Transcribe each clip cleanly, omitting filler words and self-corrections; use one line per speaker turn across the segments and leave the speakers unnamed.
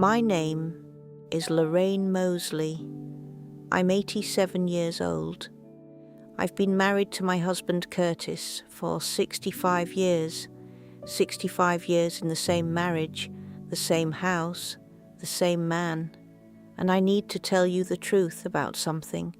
My name is Lorraine Mosley. I'm 87 years old. I've been married to my husband Curtis for 65 years. 65 years in the same marriage, the same house, the same man. And I need to tell you the truth about something,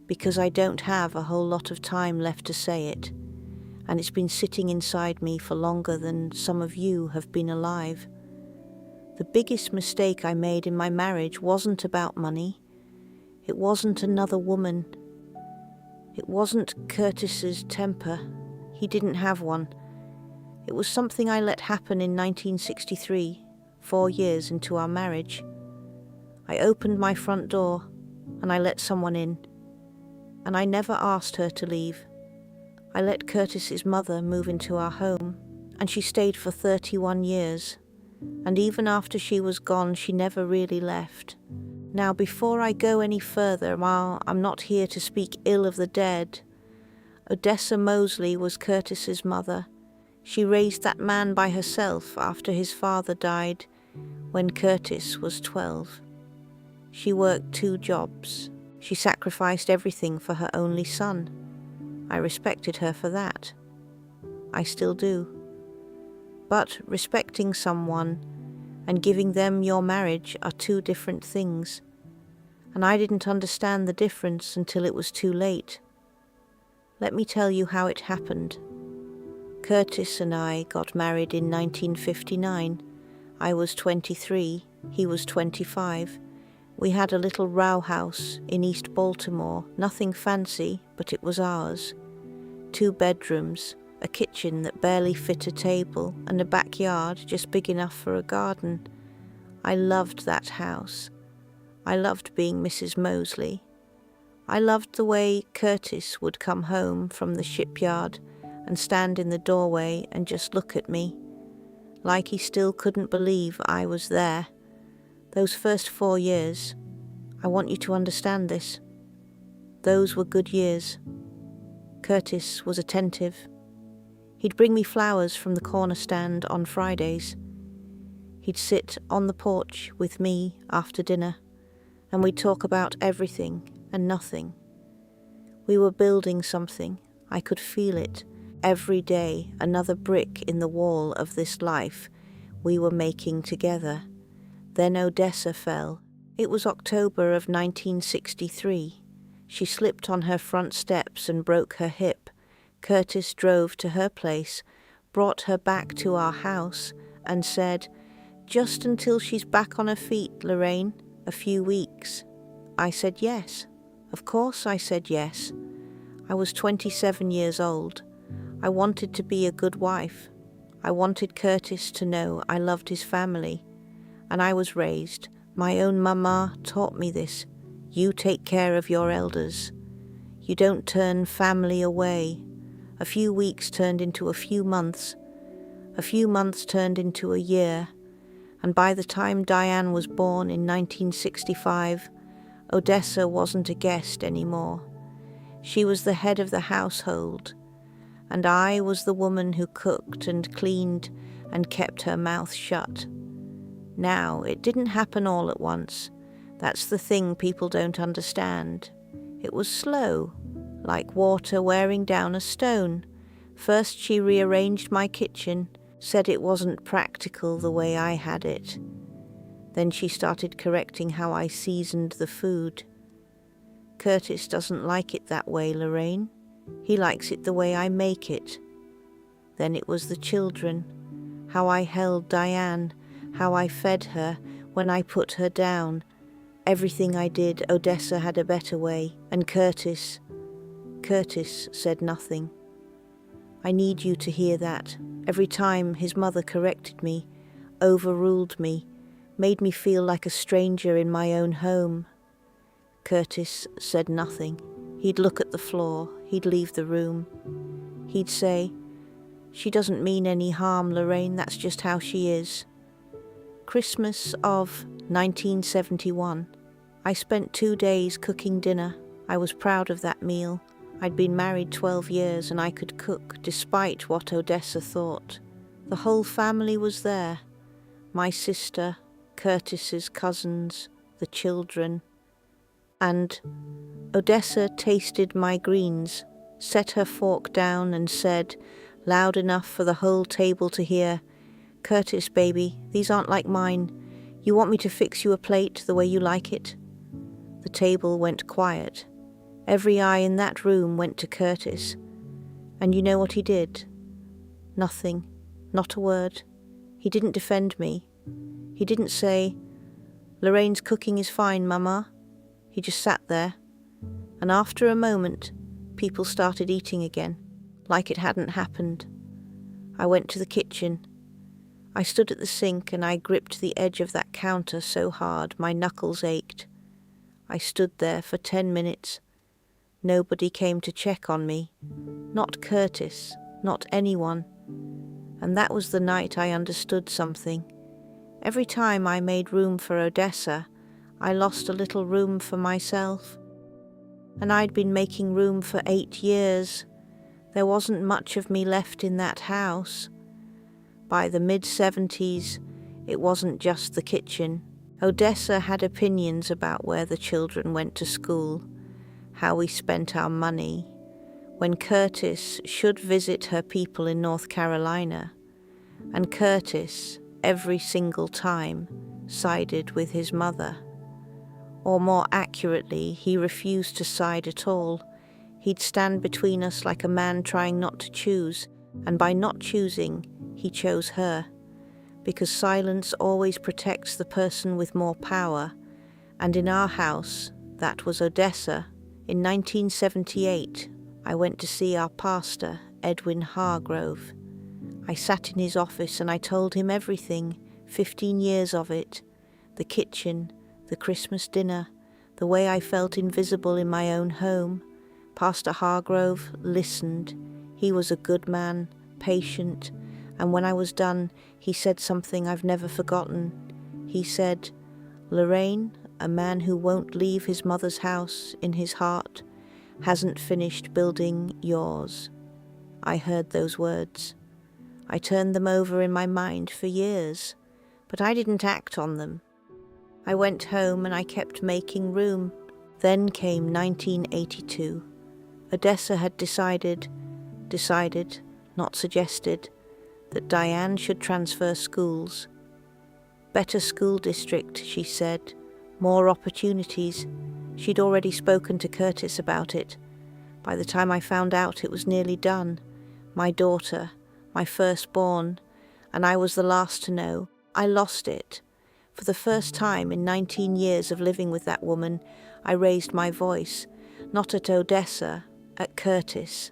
because I don't have a whole lot of time left to say it, and it's been sitting inside me for longer than some of you have been alive. The biggest mistake I made in my marriage wasn't about money. It wasn't another woman. It wasn't Curtis's temper. He didn't have one. It was something I let happen in 1963, 4 years into our marriage. I opened my front door and I let someone in, and I never asked her to leave. I let Curtis's mother move into our home, and she stayed for 31 years. And even after she was gone, she never really left. Now, before I go any further, while I'm not here to speak ill of the dead, Odessa Mosley was Curtis's mother. She raised that man by herself after his father died when Curtis was 12. She worked 2 jobs. She sacrificed everything for her only son. I respected her for that. I still do. But respecting someone and giving them your marriage are 2 different things, and I didn't understand the difference until it was too late. Let me tell you how it happened. Curtis and I got married in 1959. I was 23, he was 25. We had a little row house in East Baltimore, nothing fancy, but it was ours. 2 bedrooms, a kitchen that barely fit a table, and a backyard just big enough for a garden. I loved that house. I loved being Mrs. Mosley. I loved the way Curtis would come home from the shipyard and stand in the doorway and just look at me, like he still couldn't believe I was there. Those first 4 years, I want you to understand this. Those were good years. Curtis was attentive. He'd bring me flowers from the corner stand on Fridays. He'd sit on the porch with me after dinner, and we'd talk about everything and nothing. We were building something. I could feel it. Every day, another brick in the wall of this life we were making together. Then Odessa fell. It was October of 1963. She slipped on her front steps and broke her hip. Curtis drove to her place, brought her back to our house, and said, "Just until she's back on her feet, Lorraine, a few weeks." I said yes. Of course I said yes. I was 27 years old. I wanted to be a good wife. I wanted Curtis to know I loved his family. And I was raised. My own mama taught me this. You take care of your elders. You don't turn family away. A few weeks turned into a few months. A few months turned into a year. And by the time Diane was born in 1965, Odessa wasn't a guest anymore. She was the head of the household, and I was the woman who cooked and cleaned and kept her mouth shut. Now, it didn't happen all at once. That's the thing people don't understand. It was slow, like water wearing down a stone. First she rearranged my kitchen, said it wasn't practical the way I had it. Then she started correcting how I seasoned the food. Curtis doesn't like it that way, Lorraine. He likes it the way I make it. Then it was the children, how I held Diane, how I fed her when I put her down. Everything I did, Odessa had a better way, and Curtis said nothing. I need you to hear that. Every time his mother corrected me, overruled me, made me feel like a stranger in my own home. Curtis said nothing. He'd look at the floor. He'd leave the room. He'd say, "She doesn't mean any harm, Lorraine. That's just how she is." Christmas of 1971. I spent 2 days cooking dinner. I was proud of that meal. I'd been married 12 years and I could cook, despite what Odessa thought. The whole family was there. My sister, Curtis's cousins, the children. And Odessa tasted my greens, set her fork down and said, loud enough for the whole table to hear, "Curtis, baby, these aren't like mine. You want me to fix you a plate the way you like it?" The table went quiet. Every eye in that room went to Curtis. And you know what he did? Nothing. Not a word. He didn't defend me. He didn't say, "Lorraine's cooking is fine, Mama." He just sat there. And after a moment, people started eating again, like it hadn't happened. I went to the kitchen. I stood at the sink and I gripped the edge of that counter so hard my knuckles ached. I stood there for 10 minutes. Nobody came to check on me. Not Curtis, not anyone. And that was the night I understood something. Every time I made room for Odessa, I lost a little room for myself. And I'd been making room for 8 years. There wasn't much of me left in that house. By the mid-70s, it wasn't just the kitchen. Odessa had opinions about where the children went to school, how we spent our money, when Curtis should visit her people in North Carolina. And Curtis, every single time, sided with his mother. Or more accurately, he refused to side at all. He'd stand between us like a man trying not to choose, and by not choosing, he chose her. Because silence always protects the person with more power, and in our house, that was Odessa. In 1978, I went to see our pastor, Edwin Hargrove. I sat in his office and I told him everything, 15 years of it, the kitchen, the Christmas dinner, the way I felt invisible in my own home. Pastor Hargrove listened. He was a good man, patient, and when I was done, he said something I've never forgotten. He said, "Lorraine, a man who won't leave his mother's house in his heart hasn't finished building yours." I heard those words. I turned them over in my mind for years, but I didn't act on them. I went home and I kept making room. Then came 1982. Odessa had decided, not suggested, that Diane should transfer schools. Better school district, she said, more opportunities. She'd already spoken to Curtis about it. By the time I found out, it was nearly done. My daughter, my firstborn, and I was the last to know. I lost it. For the first time in 19 years of living with that woman, I raised my voice, not at Odessa, at Curtis.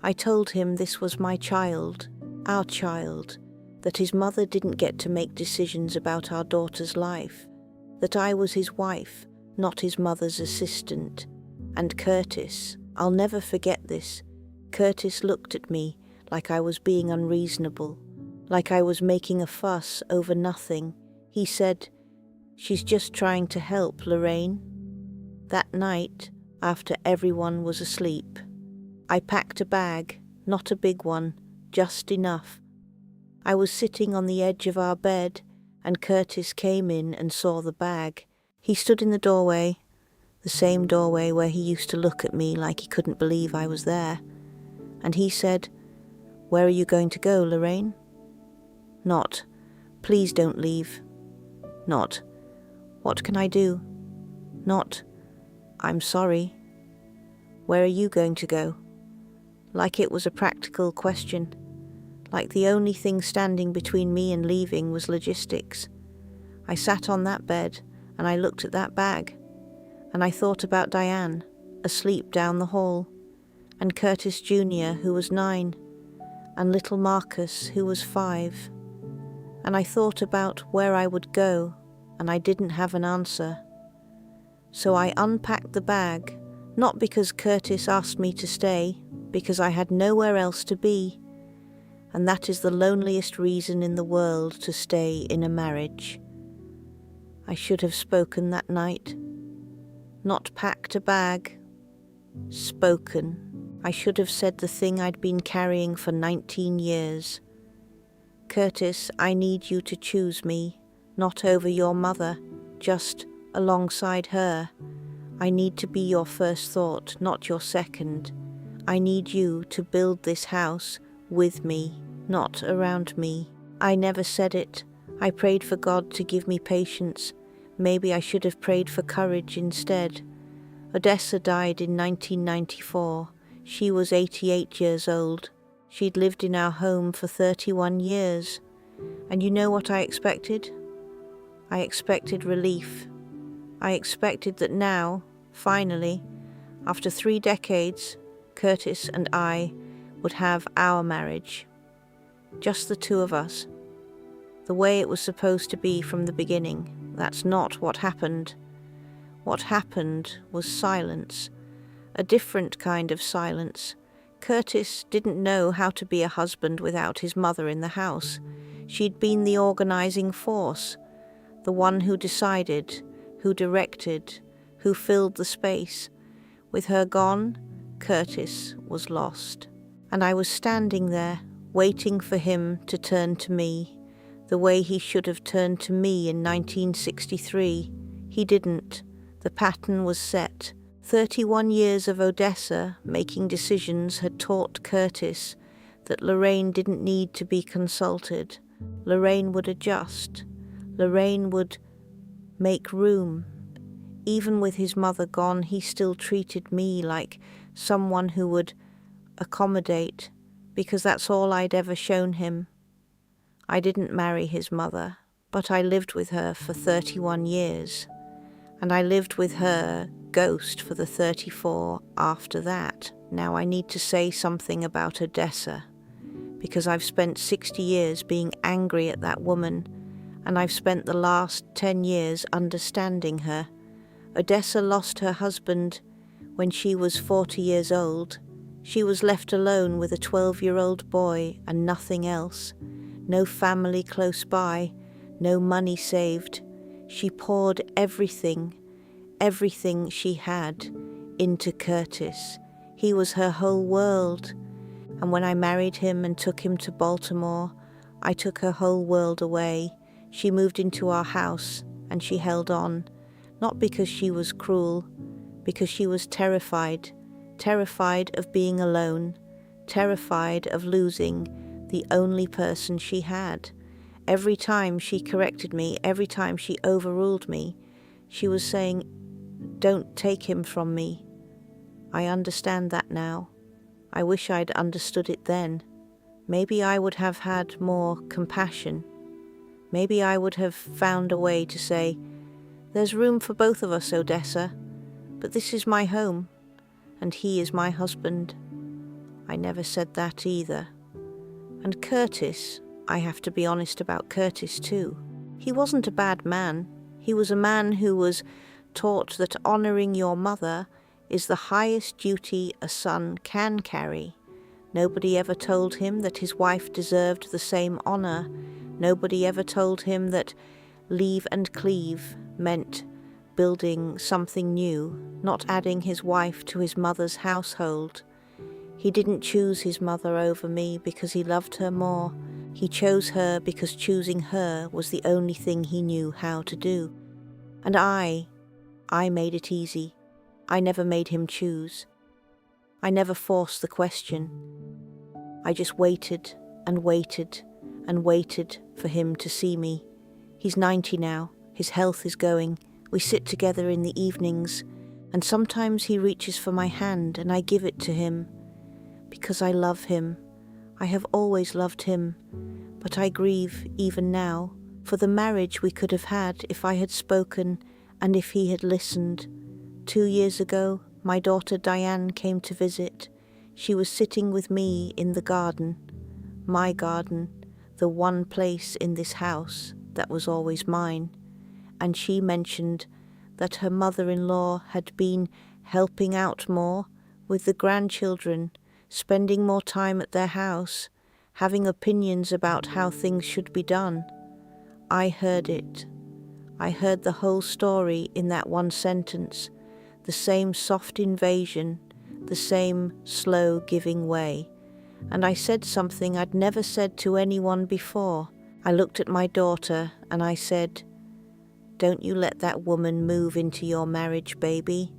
I told him this was my child, our child, that his mother didn't get to make decisions about our daughter's life, that I was his wife, not his mother's assistant. And Curtis, I'll never forget this, Curtis looked at me like I was being unreasonable, like I was making a fuss over nothing. He said, "She's just trying to help, Lorraine." That night, after everyone was asleep, I packed a bag, not a big one, just enough. I was sitting on the edge of our bed, and Curtis came in and saw the bag. He stood in the doorway, the same doorway where he used to look at me like he couldn't believe I was there. And he said, "Where are you going to go, Lorraine?" Not, "Please don't leave." Not, "What can I do?" Not, "I'm sorry." "Where are you going to go?" Like it was a practical question. Like the only thing standing between me and leaving was logistics. I sat on that bed and I looked at that bag. And I thought about Diane, asleep down the hall, and Curtis Jr., who was 9, and little Marcus, who was 5. And I thought about where I would go, and I didn't have an answer. So I unpacked the bag, not because Curtis asked me to stay, because I had nowhere else to be. And that is the loneliest reason in the world to stay in a marriage. I should have spoken that night. Not packed a bag. Spoken. I should have said the thing I'd been carrying for 19 years. "Curtis, I need you to choose me, not over your mother, just alongside her. I need to be your first thought, not your second. I need you to build this house with me, not around me. I never said it. I prayed for God to give me patience. Maybe I should have prayed for courage instead. Odessa died in 1994. She was 88 years old. She'd lived in our home for 31 years. And you know what I expected? I expected relief. I expected that now, finally, after 3 decades, Curtis and I would have our marriage. Just the two of us. The way it was supposed to be from the beginning. That's not what happened. What happened was silence. A different kind of silence. Curtis didn't know how to be a husband without his mother in the house. She'd been the organizing force, the one who decided, who directed, who filled the space. With her gone, Curtis was lost. And I was standing there, waiting for him to turn to me, the way he should have turned to me in 1963. He didn't. The pattern was set. 31 years of Odessa making decisions had taught Curtis that Lorraine didn't need to be consulted. Lorraine would adjust. Lorraine would make room. Even with his mother gone, he still treated me like someone who would accommodate, because that's all I'd ever shown him. I didn't marry his mother, but I lived with her for 31 years. And I lived with her ghost for the 34 after that. Now I need to say something about Odessa, because I've spent 60 years being angry at that woman, and I've spent the last 10 years understanding her. Odessa lost her husband when she was 40 years old. She was left alone with a 12-year-old boy and nothing else. No family close by, no money saved. She poured everything she had into Curtis. He was her whole world. And when I married him and took him to Baltimore, I took her whole world away. She moved into our house and she held on, not because she was cruel, because she was terrified of being alone, terrified of losing the only person she had. Every time she corrected me, every time she overruled me, she was saying, "Don't take him from me." I understand that now. I wish I'd understood it then. Maybe I would have had more compassion. Maybe I would have found a way to say, "There's room for both of us, Odessa, but this is my home, and he is my husband." I never said that either. And Curtis, I have to be honest about Curtis too. He wasn't a bad man. He was a man who was taught that honoring your mother is the highest duty a son can carry. Nobody ever told him that his wife deserved the same honor. Nobody ever told him that leave and cleave meant building something new, not adding his wife to his mother's household. He didn't choose his mother over me because he loved her more. He chose her because choosing her was the only thing he knew how to do. And I made it easy. I never made him choose. I never forced the question. I just waited and waited and waited for him to see me. He's 90 now. His health is going. We sit together in the evenings, and sometimes he reaches for my hand and I give it to him. Because I love him. I have always loved him. But I grieve, even now, for the marriage we could have had if I had spoken and if he had listened. 2 years ago, my daughter Diane came to visit. She was sitting with me in the garden, my garden, the one place in this house that was always mine. And she mentioned that her mother-in-law had been helping out more with the grandchildren, spending more time at their house, having opinions about how things should be done. I heard it. I heard the whole story in that one sentence, the same soft invasion, the same slow giving way. And I said something I'd never said to anyone before. I looked at my daughter and I said, "Don't you let that woman move into your marriage, baby.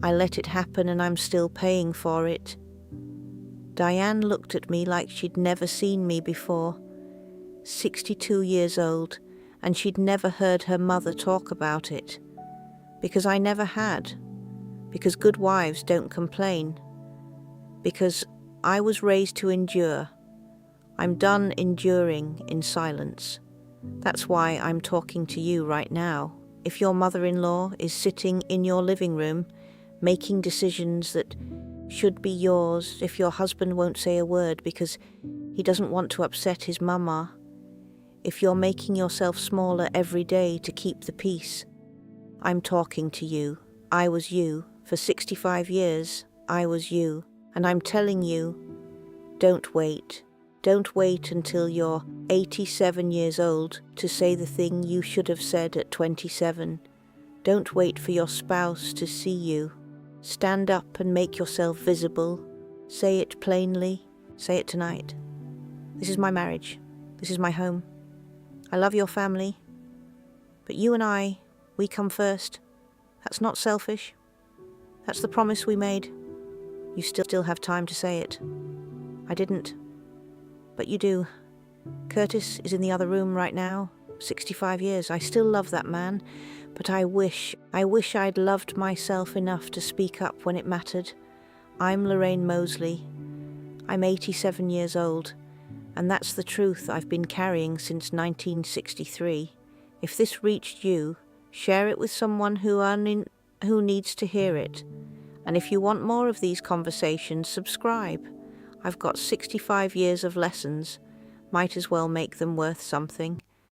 I let it happen and I'm still paying for it." Diane looked at me like she'd never seen me before, 62 years old, and she'd never heard her mother talk about it. Because I never had. Because good wives don't complain. Because I was raised to endure. I'm done enduring in silence. That's why I'm talking to you right now. If your mother-in-law is sitting in your living room, making decisions that should be yours, if your husband won't say a word because he doesn't want to upset his mama, if you're making yourself smaller every day to keep the peace, I'm talking to you. I was you. For 65 years, I was you. And I'm telling you, don't wait. Don't wait until you're 87 years old to say the thing you should have said at 27. Don't wait for your spouse to see you. Stand up and make yourself visible. Say it plainly. Say it tonight. This is my marriage. This is my home. I love your family. But you and I, we come first. That's not selfish. That's the promise we made. You still have time to say it. I didn't. But you do. Curtis is in the other room right now. 65 years. I still love that man. But I wish I'd loved myself enough to speak up when it mattered. I'm Lorraine Mosley. I'm 87 years old. And that's the truth I've been carrying since 1963. If this reached you, share it with someone who needs to hear it. And if you want more of these conversations, subscribe. I've got 65 years of lessons. Might as well make them worth something.